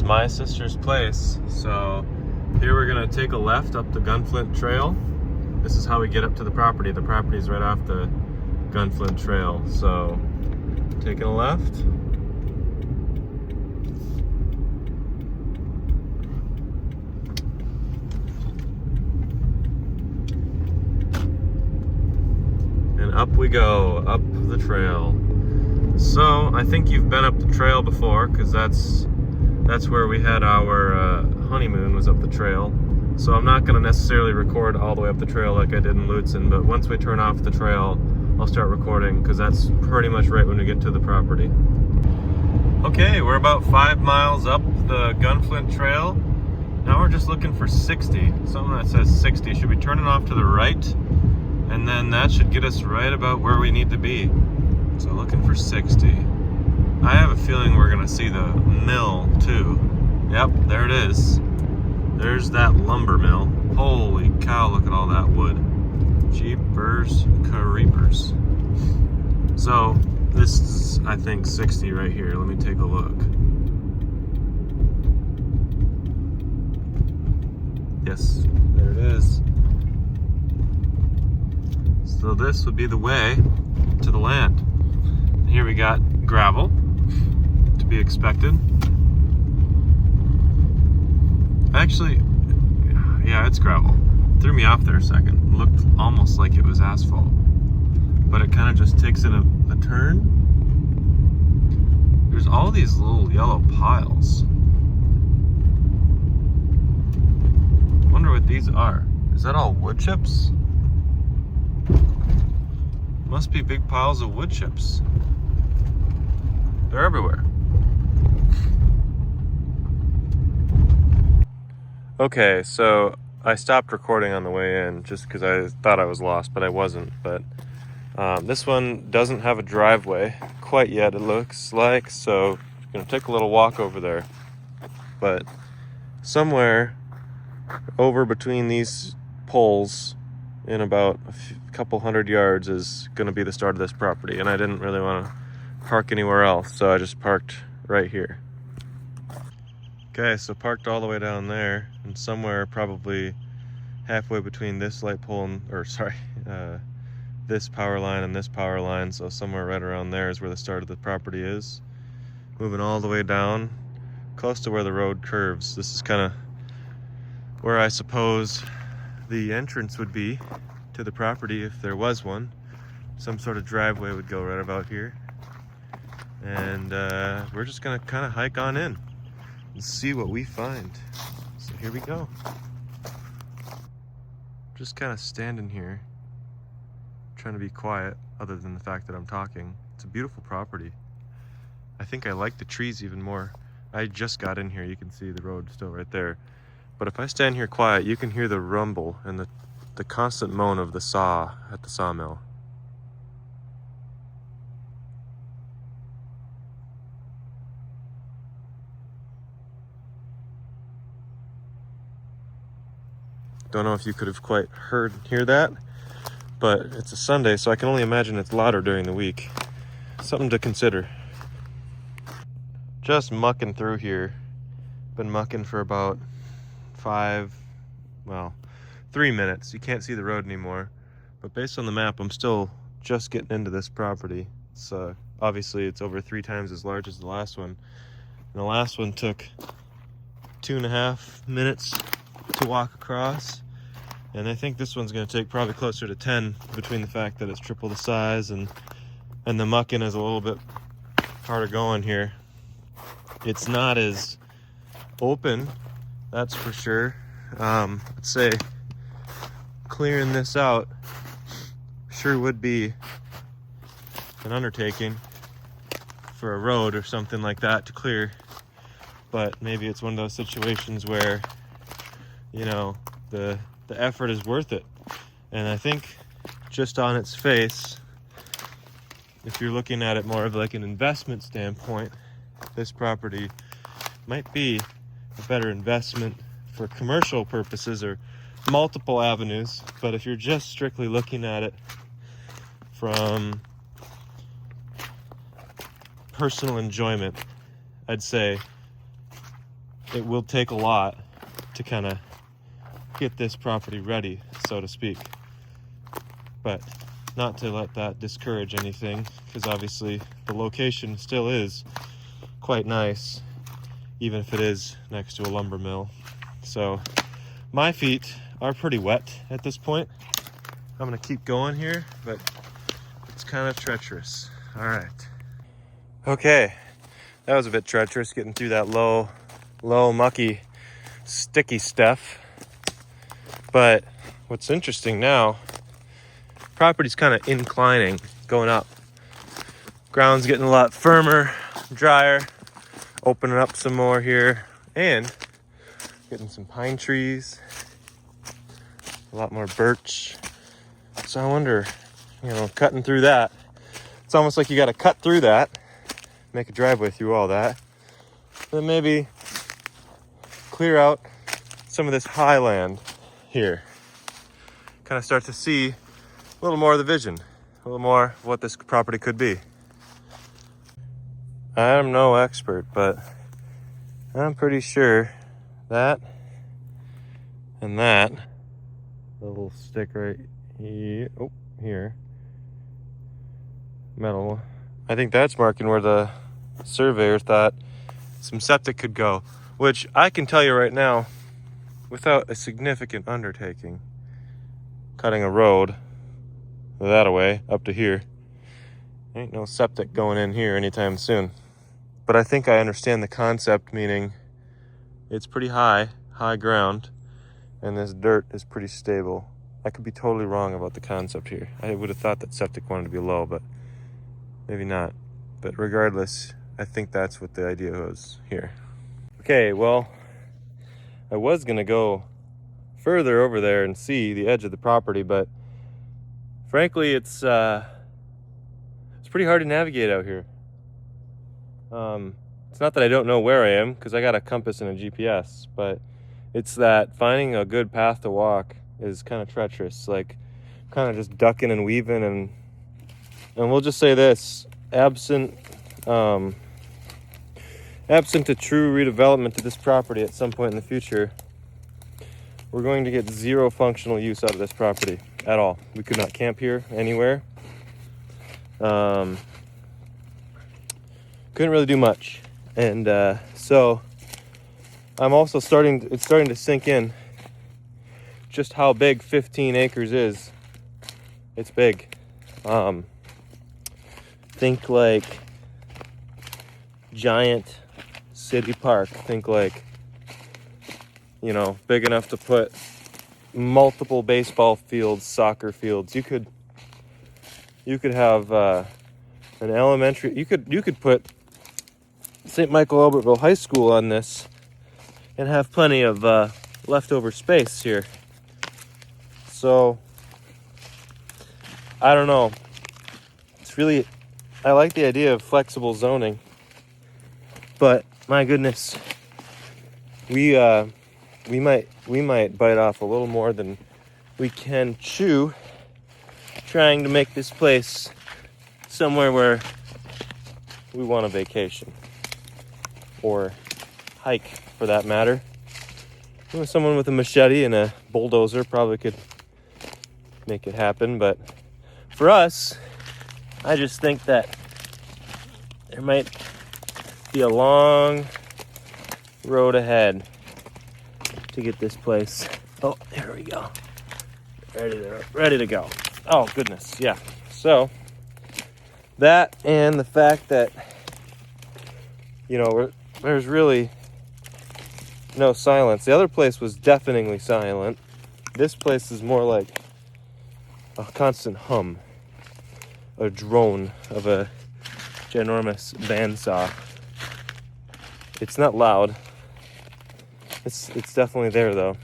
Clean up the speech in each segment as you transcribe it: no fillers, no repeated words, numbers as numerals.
my sister's place. So here we're gonna take a left up the Gunflint Trail. This is how we get up to the property. The property is right off the Gunflint Trail. So taking a left. And up we go, up the trail. So I think you've been up the trail before, because that's where we had our honeymoon, was up the trail. So I'm not going to necessarily record all the way up the trail like I did in Lutsen, but once we turn off the trail, I'll start recording, because that's pretty much right when we get to the property. Okay, we're about 5 miles up the Gunflint Trail. Now we're just looking for 60. Something that says 60. Should be turning off to the right, and then that should get us right about where we need to be. So looking for 60. I have a feeling we're gonna see the mill too. Yep, there it is. There's that lumber mill. Holy cow, look at all that wood. Jeepers creepers. So this is, I think, 60 right here. Let me take a look. Yes, there it is. So this would be the way to the land. And here we got gravel, to be expected. Actually, yeah, it's gravel. Threw me off there a second. It looked almost like it was asphalt, but it kind of just takes in a turn. There's all these little yellow piles. Wonder what these are. Is that all wood chips? Must be big piles of wood chips. They're everywhere. Okay, so I stopped recording on the way in just because I thought I was lost, but I wasn't. But this one doesn't have a driveway quite yet, it looks like, so I'm gonna take a little walk over there. But somewhere over between these poles, in about a couple hundred yards, is gonna be the start of this property, and I didn't really want to park anywhere else, so I just parked right here. Okay, so parked all the way down there, and somewhere probably halfway between this light pole and, this power line and this power line, so somewhere right around there is where the start of the property is. Moving all the way down, close to where the road curves. This is kind of where I suppose the entrance would be to the property, if there was one. Some sort of driveway would go right about here. And we're just gonna kind of hike on in and see what we find. So here we go. Just kind of standing here, trying to be quiet, other than the fact that I'm talking. It's a beautiful property. I think I like the trees even more. I just got in here, you can see the road still right there. But if I stand here quiet, you can hear the rumble and the constant moan of the saw at the sawmill. Don't know if you could have quite hear that, but it's a Sunday, so I can only imagine it's louder during the week. Something to consider. Just mucking through here. Been mucking for about 3 minutes. You can't see the road anymore, but based on the map, I'm still just getting into this property. It's obviously it's over 3 times as large as the last one, and the last one took 2.5 minutes to walk across, and I think this one's going to take probably closer to 10, between the fact that it's triple the size and the mucking is a little bit harder going here. It's not as open, that's for sure. I'd say clearing this out sure would be an undertaking for a road or something like that to clear, but maybe it's one of those situations where, you know, the effort is worth it. And I think just on its face, if you're looking at it more of like an investment standpoint, this property might be a better investment for commercial purposes or multiple avenues. But if you're just strictly looking at it from personal enjoyment, I'd say it will take a lot to kind of get this property ready, so to speak. But not to let that discourage anything, because obviously the location still is quite nice, even if it is next to a lumber mill. So my feet are pretty wet at this point. I'm gonna keep going here, but it's kind of treacherous. All right. Okay, that was a bit treacherous, getting through that low, mucky, sticky stuff. But what's interesting now, property's kind of inclining, going up. Ground's getting a lot firmer, drier, opening up some more here, and getting some pine trees, a lot more birch. So I wonder, cutting through that, it's almost like you got to cut through that, make a driveway through all that, then maybe clear out some of this highland here. Kind of start to see a little more of the vision, a little more of what this property could be. I'm no expert, but I'm pretty sure that and that little stick right here, here, metal, I think that's marking where the surveyor thought some septic could go, which I can tell you right now, without a significant undertaking, cutting a road that away up to here, ain't no septic going in here anytime soon. But I think I understand the concept, meaning it's pretty high ground, and this dirt is pretty stable. I could be totally wrong about the concept here. I would have thought that septic wanted to be low, but maybe not. But regardless, I think that's what the idea was here. Okay, well, I was gonna go further over there and see the edge of the property, but frankly, it's pretty hard to navigate out here. It's not that I don't know where I am, because I got a compass and a GPS, but it's that finding a good path to walk is kind of treacherous, like kind of just ducking and weaving, and we'll just say this, absent a true redevelopment to this property at some point in the future, we're going to get zero functional use out of this property at all. We could not camp here anywhere. Couldn't really do much. And so I'm also starting to sink in just how big 15 acres is. It's big. Think like giant city park. Think like, big enough to put multiple baseball fields, soccer fields. You could have an elementary. You could put St. Michael Albertville High School on this and have plenty of leftover space here. So I don't know. I like the idea of flexible zoning, but my goodness, we might bite off a little more than we can chew, trying to make this place somewhere where we want a vacation, or hike for that matter. Someone with a machete and a bulldozer probably could make it happen, but for us, I just think that there might be a long road ahead to get this place. Oh, there we go. Ready to go. Oh, goodness, yeah. So, that and the fact that, there's really no silence. The other place was deafeningly silent. This place is more like a constant hum, a drone of a ginormous bandsaw. It's not loud. It's definitely there, though.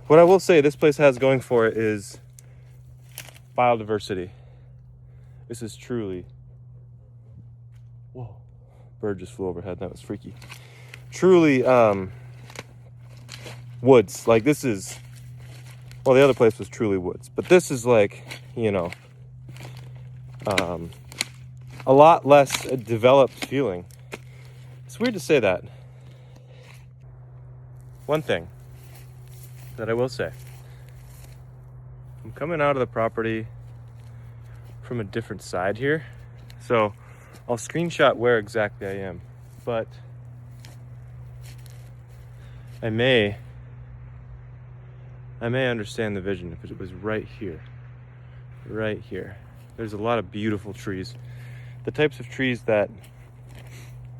What I will say this place has going for it is biodiversity. This is truly... Whoa. Bird just flew overhead. That was freaky. Truly, woods. Like, this is... Well, the other place was truly woods. But this is like, a lot less developed feeling. It's weird to say that. one thing that I will say. I'm coming out of the property from a different side here. So I'll screenshot where exactly I am, but I may understand the vision if it was right here. Right here. There's a lot of beautiful trees. The types of trees that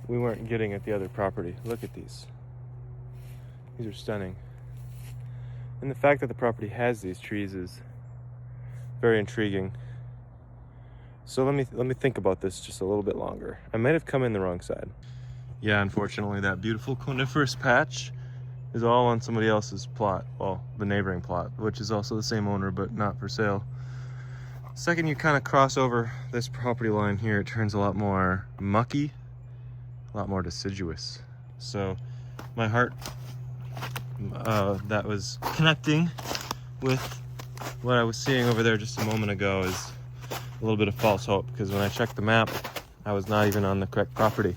we weren't getting at the other property. Look at these. These are stunning. And the fact that the property has these trees is very intriguing. So let me think about this just a little bit longer. I might have come in the wrong side. Yeah, unfortunately, that beautiful coniferous patch is all on somebody else's plot. Well, the neighboring plot, which is also the same owner, but not for sale. Second you kind of cross over this property line here, it turns a lot more mucky, a lot more deciduous. So my heart that was connecting with what I was seeing over there just a moment ago is a little bit of false hope, because when I checked the map, I was not even on the correct property.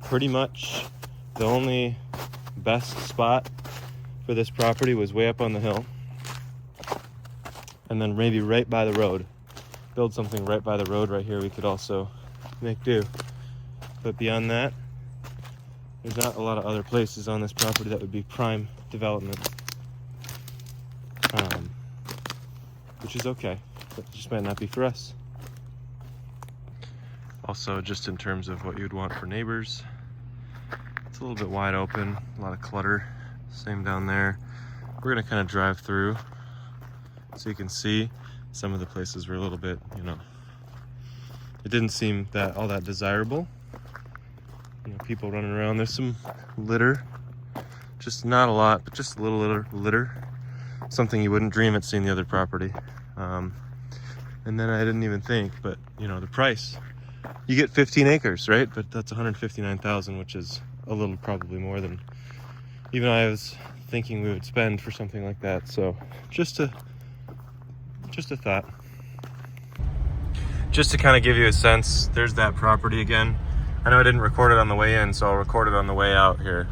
Pretty much the only best spot for this property was way up on the hill, and then maybe right by the road. Build something right by the road right here, we could also make do. But beyond that, there's not a lot of other places on this property that would be prime development. Which is okay, but just might not be for us. Also, just in terms of what you'd want for neighbors, it's a little bit wide open, a lot of clutter. Same down there. We're gonna kind of drive through so you can see some of the places were a little bit, it didn't seem that all that desirable. People running around. There's some litter, just not a lot, but just a little litter. Something you wouldn't dream at seeing the other property. And then I didn't even think, but the price. You get 15 acres, right? But that's $159,000, which is a little probably more than even I was thinking we would spend for something like that. So just a thought. Just to kind of give you a sense, there's that property again. I know I didn't record it on the way in, so I'll record it on the way out here.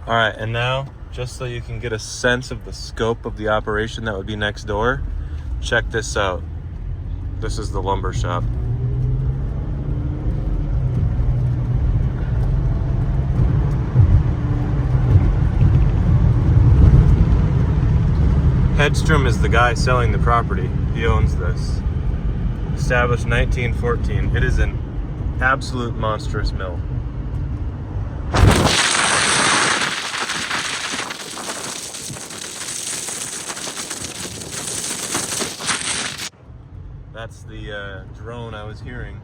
All right, and now, just so you can get a sense of the scope of the operation that would be next door, check this out. This is the lumber shop. Hedstrom is the guy selling the property. He owns this. Established 1914. It is an absolute monstrous mill. That's the drone I was hearing.